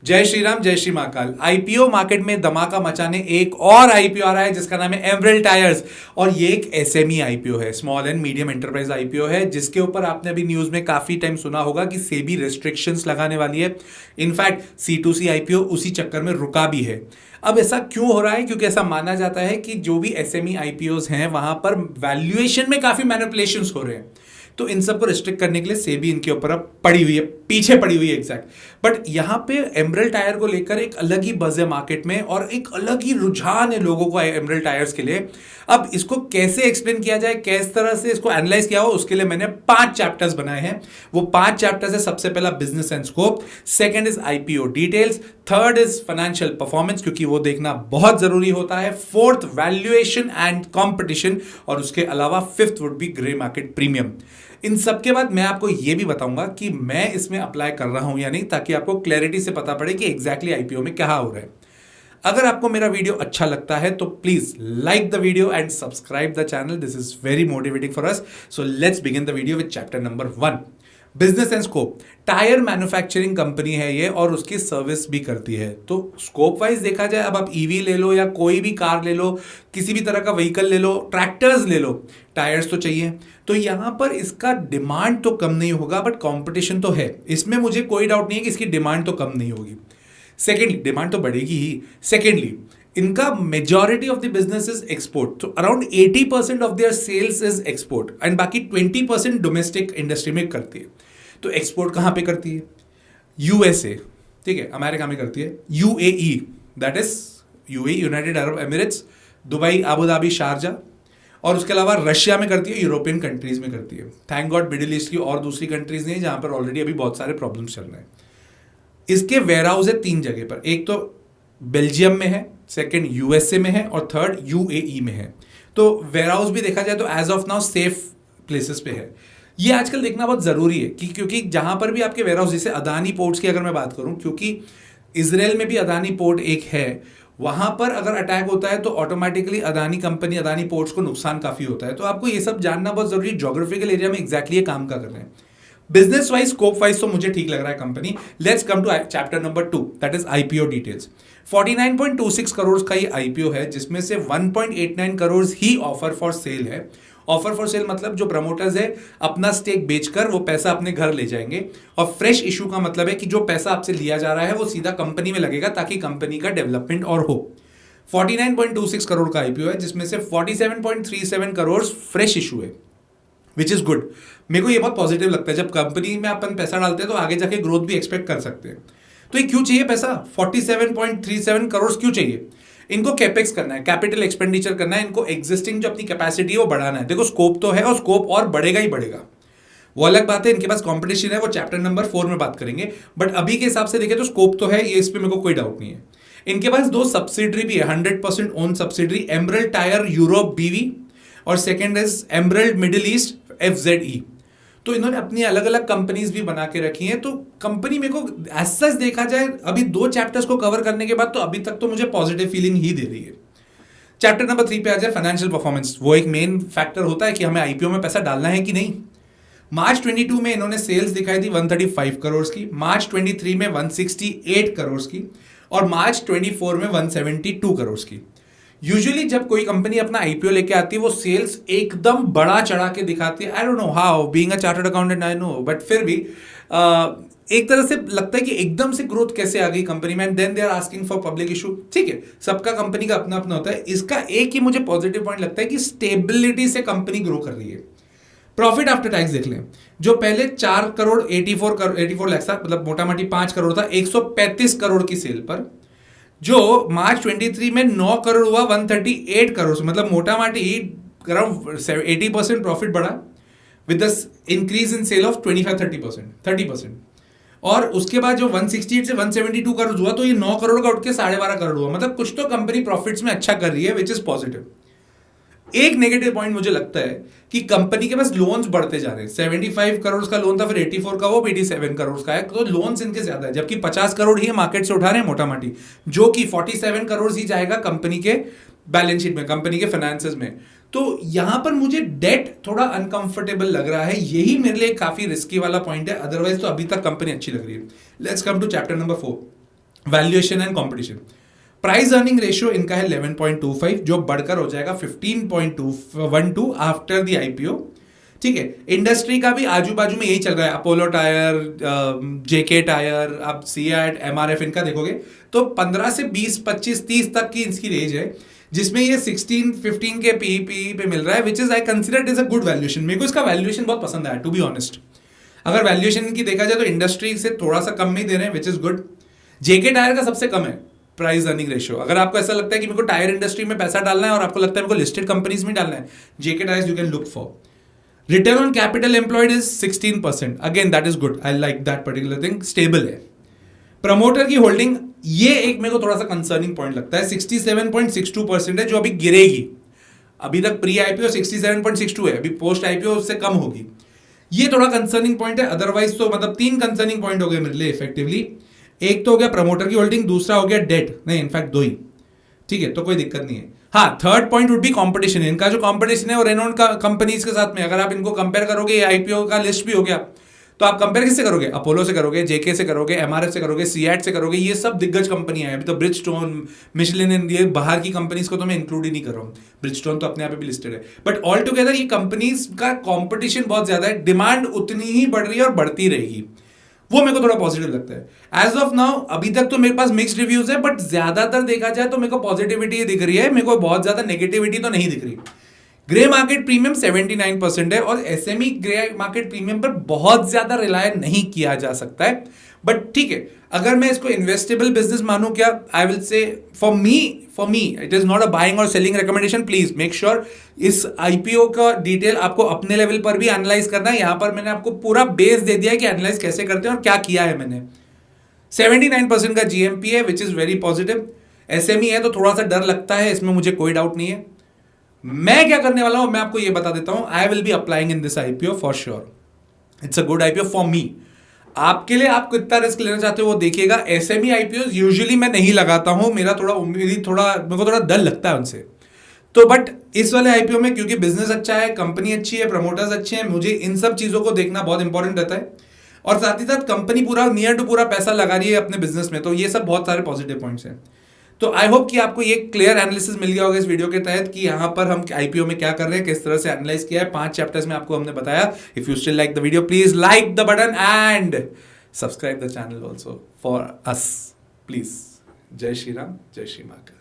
जय श्री राम, जय Shri Mahakal. IPO market में धमाका मचाने एक और आईपीओ आ रहा है जिसका नाम है एमरल्ड टायर्स। और ये एक एसएमई आईपीओ है, small and medium enterprise IPO है, जिसके ऊपर आपने अभी न्यूज में काफी टाइम सुना होगा कि सेबी रेस्ट्रिक्शंस लगाने वाली है। इनफैक्ट सी2सी आईपीओ उसी चक्कर में रुका भी है। अब ऐसा क्यों हो रहा है? क्योंकि ऐसा माना जाता है कि जो भी एसएमई आईपीओज हैं वहां पर वैल्यूएशन में काफी मैनिपुलेशंस हो रहे हैं। तो इन सबको रिस्ट्रिक्ट करने के लिए सेबी इनके ऊपर अब पड़ी हुई है, पीछे पड़ी हुई है एग्जैक्ट। बट यहां पे एमरल्ड टायर को लेकर एक अलग ही बज़ है मार्केट में और एक अलग ही रुझान है लोगों को एमरल्ड टायर्स के लिए। अब इसको कैसे एक्सप्लेन किया जाए, किस तरह से इसको एनालाइज किया हो, उसके लिए मैंने 5 चैप्टर्स बनाए हैं। वो 5 चैप्टर्स है। सबसे पहला business and scope, second is IPO details, third is financial performance क्योंकि वो देखना बहुत जरूरी होता है, फोर्थ वैल्यूएशन एंड कंपटीशन, और उसके अलावा fifth would be grey market premium. इन सब के बाद मैं आपको यह भी बताऊंगा कि मैं इसमें अप्लाई कर रहा हूं या नहीं, ताकि आपको क्लैरिटी से पता पड़े कि एग्जैक्टली आईपीओ में क्या हो रहा है। अगर आपको मेरा वीडियो अच्छा लगता है तो please like the video and subscribe the channel. This is very motivating for us. So let's begin the video with chapter number 1, business and scope. Tyre manufacturing company है ये और उसकी सर्विस भी करती है। तो स्कोप वाइज देखा जाए, अब आप ईवी ले लो या कोई भी कार ले लो, किसी भी तरह का व्हीकल ले लो, ट्रैक्टर्स ले लो, टायर्स तो चाहिए। तो यहां पर इसका डिमांड तो कम नहीं होगा, बट कंपटीशन तो है। इसमें मुझे कोई डाउट नहीं है कि इसकी डिमांड तो कम नहीं होगी। सेकेंडली, डिमांड तो बढ़ेगी ही। सेकेंडली, इनका majority of the business is export. तो around 80% of their sales is export and बाकी 20% डोमेस्टिक इंडस्ट्री में करती है। तो एक्सपोर्ट कहां पे करती है? यूएसए, ठीक है, अमेरिका में करती है। UAE, that is UAE, United Arab Emirates, Dubai, Abu Dhabi, Sharjah, और उसके अलावा रशिया में करती है, यूरोपियन कंट्रीज में करती है। थैंक गॉड मिडिल ईस्ट की और दूसरी कंट्रीज नहीं, जहां पर ऑलरेडी अभी बहुत सारे प्रॉब्लम्स चल रहे हैं। इसके वेयर हाउस है 3 जगह पर। एक तो बेल्जियम में है, सेकंड यूएसए में है और थर्ड यूएई में है। तो वेयर हाउस भी देखा जाए तो as of now safe places पे है। ये आजकल देखना बहुत जरूरी है कि क्योंकि जहां पर भी आपके वेयर हाउस, जैसे अदानी पोर्ट्स की अगर मैं बात करूं, क्योंकि इसराइल में भी अदानी पोर्ट एक है, वहां पर अगर अटैक होता है तो automatically Adani company, Adani ports को नुकसान काफी होता है। तो आपको ये सब जानना बहुत जरूरी है, ज्योग्राफिकल एरिया में एग्जैक्टली ये काम का कर रहे हैं। बिजनेस वाइज, स्कोप वाइज तो मुझे ठीक लग रहा है company. Let's come to chapter number 2, that is IPO details. 49.26 crore का ये आईपीओ है, जिसमें से 1.89 करोड़ ही ऑफर फॉर सेल है। ऑफर फॉर सेल मतलब जो प्रमोटर्स है अपना स्टेक बेचकर वो पैसा अपने घर ले जाएंगे, और फ्रेश इशू का मतलब है कि जो पैसा आपसे लिया जा रहा है वो सीधा कंपनी में लगेगा ताकि कंपनी का डेवलपमेंट और हो। 49.26 करोड़ का आईपीओ है, जिसमें से 47.37 करोड़ फ्रेश इशू है, विच इज गुड। मेरे को ये बहुत पॉजिटिव लगता है। जब कंपनी में अपन पैसा डालते हैं तो आगे जाके ग्रोथ भी एक्सपेक्ट कर सकते हैं। तो ये क्यों चाहिए पैसा? 47.37 करोड़ क्यों चाहिए? इनको कैपेक्स करना है, कैपिटल एक्सपेंडिचर करना है, इनको एग्जिस्टिंग जो अपनी कैपेसिटी है वो बढ़ाना है। देखो, स्कोप तो है और स्कोप और बढ़ेगा ही बढ़ेगा, वो अलग बात है। इनके पास कंपटीशन है, वो चैप्टर नंबर 4 में बात करेंगे। बट अभी के हिसाब से देखें तो स्कोप तो है, ये इस पे मेरे को कोई डाउट नहीं है। इनके पास 2 सब्सिडरी भी है, 100% own subsidiary, emerald tyre Europe बीवी, और second is emerald middle east FZE. तो इन्होंने अपनी अलग अलग कंपनीज भी बना के रखी हैं। तो कंपनी मेरे को एज सच देखा जाए, अभी 2 चैप्टर्स को कवर करने के बाद तो अभी तक तो मुझे पॉजिटिव फीलिंग ही दे रही है। चैप्टर नंबर 3 पे आ जाए, फाइनेंशियल परफॉर्मेंस। वो एक मेन फैक्टर होता है कि हमें आईपीओ में पैसा डालना है कि नहीं। मार्च 22 में इन्होंने सेल्स दिखाई थी 135 करोड़ की, मार्च 23 में 168 करोड़ की, और मार्च 24 में 172 करोड़ की। यूजुअली जब कोई कंपनी अपना आईपीओ लेके आती है वो सेल्स एकदम बड़ा चढ़ा के दिखाती है। I don't know how, being a chartered accountant I know, but फिर भी एक तरह से लगता है कि एकदम से ग्रोथ कैसे आ गई कंपनी में, and then they are asking for public issue. ठीक है, सबका कंपनी का अपना अपना होता है। इसका एक ही मुझे पॉजिटिव पॉइंट लगता है कि स्टेबिलिटी से कंपनी ग्रो कर रही है। प्रॉफिट आफ्टर टैक्स देख लें, जो पहले 4 करोड़ 84 लाख था, मतलब मोटा मोटी 5 करोड़ था 135 करोड़ की सेल पर, जो मार्च 23 में 9 करोड़ हुआ 138 करोड़, मतलब मोटा मोटी अराउंड 80% प्रॉफिट बढ़ा, with the increase in sale of 25-30%। और उसके बाद जो 168 से 172 करोड़ हुआ, तो ये 9 करोड़ का उठ के 12.5 करोड़ हुआ। मतलब कुछ तो कंपनी प्रॉफिट्स में अच्छा कर रही है, विच इज पॉजिटिव। एक नेगेटिव पॉइंट मुझे लगता है कि कंपनी के पास लोन्स बढ़ते जा रहे हैं। 75 करोड़ का लोन था, फिर 84 का, वो 87 करोड़ का है। तो लोन्स इनके ज्यादा है, जबकि 50 करोड़ ही मार्केट से उठा रहे हैं मोटा मोटी, जो कि 47 करोड़ ही जाएगा कंपनी के बैलेंस शीट में, कंपनी के फाइनेंसेस में। तो यहां पर मुझे डेट थोड़ा अनकंफर्टेबल लग रहा है, यही मेरे लिए काफी रिस्की वाला पॉइंट है। अदरवाइज तो अभी तक कंपनी अच्छी लग रही है। Let's come to chapter number 4, valuation and competition. Price earning ratio इनका है 11.25 जो बढ़कर हो जाएगा 15.12 आफ्टर द आईपीओ। ठीक है, इंडस्ट्री का भी आजू बाजू में यही चल रहा है, अपोलो टायर, जेके टायर, आप सीएट, एमआरएफ इनका देखोगे तो 15 से 20, 25, 30 तक की इसकी रेंज है, जिसमें ये 16, 15 के पीई पे मिल रहा है, which is I consider it is a good valuation. मेरे को इसका वैल्यूएशन बहुत पसंद आया टू बी ऑनेस्ट। अगर वैल्यूएशन की देखा जाए तो इंडस्ट्री से थोड़ा सा कम में ही दे रहे हैं, which is good. JK tyre का सबसे कम है प्राइस अर्निंग रेशियो। अगर आपको ऐसा लगता है कि मेरे को टायर इंडस्ट्री में पैसा डालना है और आपको लगता है मेरे को लिस्टेड कंपनीज में डालना है, JK tyres you can look for. Return on capital employed is 16%, again that is good, I like that particular thing, stable है। प्रमोटर की होल्डिंग, ये एक मेरे को थोड़ा सा कंसर्निंग पॉइंट लगता है, 67.62% है जो अभी गिरेगी। अभी तक प्री आईपीओ 67.62 है, अभी पोस्ट आईपीओ उससे कम होगी। ये थोड़ा कंसर्निंग पॉइंट है। अदरवाइज तो मतलब 3 कंसर्निंग पॉइंट हो गए मेरे लिए इफेक्टिवली। एक तो हो गया प्रमोटर की होल्डिंग, दूसरा हो गया डेट, नहीं इनफैक्ट 2 ही, ठीक है, तो कोई दिक्कत नहीं है। हाँ, third point would be competition. इनका जो कंपटीशन है वो रेनोन का कंपनीज के साथ में, अगर आप इनको कंपेयर करोगे, आईपीओ का लिस्ट भी हो गया, तो आप कंपेयर किससे करोगे? अपोलो से करोगे, जेके से करोगे, एमआरएफ से करोगे, सीएट से करोगे, ये सब दिग्गज कंपनियां हैं। अभी तो ब्रिजस्टोन, मिशेलिन, ये बाहर की कंपनीज को तो मैं इंक्लूड ही नहीं कर रहा हूँ, ब्रिजस्टोन तो अपने आप भी लिस्टेड है, बट ऑल टुगेदर ये कंपनीज का कंपटीशन बहुत ज्यादा है, डिमांड उतनी ही बढ़ रही है और बढ़ती रहेगी। वो मेरे को थोड़ा पॉजिटिव लगता है एज ऑफ नाउ। अभी तक तो मेरे पास मिक्स्ड रिव्यूज है, बट ज्यादातर देखा जाए तो मेरे को पॉजिटिविटी दिख रही है, मेरे को बहुत ज्यादा नेगेटिविटी तो नहीं दिख रही। ग्रे मार्केट प्रीमियम 79% है, और एसएमई ग्रे मार्केट प्रीमियम पर बहुत ज्यादा रिलाय नहीं किया जा सकता है, बट ठीक है, अगर मैं इसको इन्वेस्टेबल बिजनेस मानूं क्या, I will say for me it is not a buying or selling recommendation. Please make sure इस आईपीओ का डिटेल आपको अपने लेवल पर भी एनालाइज करना है। यहां पर मैंने आपको पूरा बेस दे दिया है कि एनालाइज कैसे करते हैं और क्या किया है मैंने। 79% का जीएमपी है, which is very positive. SME है तो थोड़ा सा डर लगता है, इसमें मुझे कोई डाउट नहीं है। मैं क्या करने वाला हूं मैं आपको ये बता देता हूं। I will be applying in this IPO for sure. It's a good IPO for me. आपके लिए आप कितना रिस्क लेना चाहते हो वो देखिएगा। एसएमई आईपीओ यूजुअली मैं नहीं लगाता हूं, मेरा थोड़ा मेरे को थोड़ा डर लगता है उनसे। तो बट इस वाले आईपीओ में क्योंकि बिजनेस अच्छा है, कंपनी अच्छी है, प्रमोटर्स अच्छे हैं, मुझे इन सब चीजों को देखना बहुत इंपॉर्टेंट रहता है, और साथ ही साथ कंपनी पूरा नियर टू पूरा पैसा लगा रही है अपने बिजनेस में, तो ये सब बहुत सारे पॉजिटिव पॉइंट्स हैं। तो आई होप कि आपको ये क्लियर एनालिसिस मिल गया होगा इस वीडियो के तहत कि यहाँ पर हम आईपीओ में क्या कर रहे हैं, किस तरह से एनालाइज किया है। 5 चैप्टर्स में आपको हमने बताया। If you still like the video, please like the button and subscribe the channel also for us please. जय श्री राम, जय श्री महाकाल।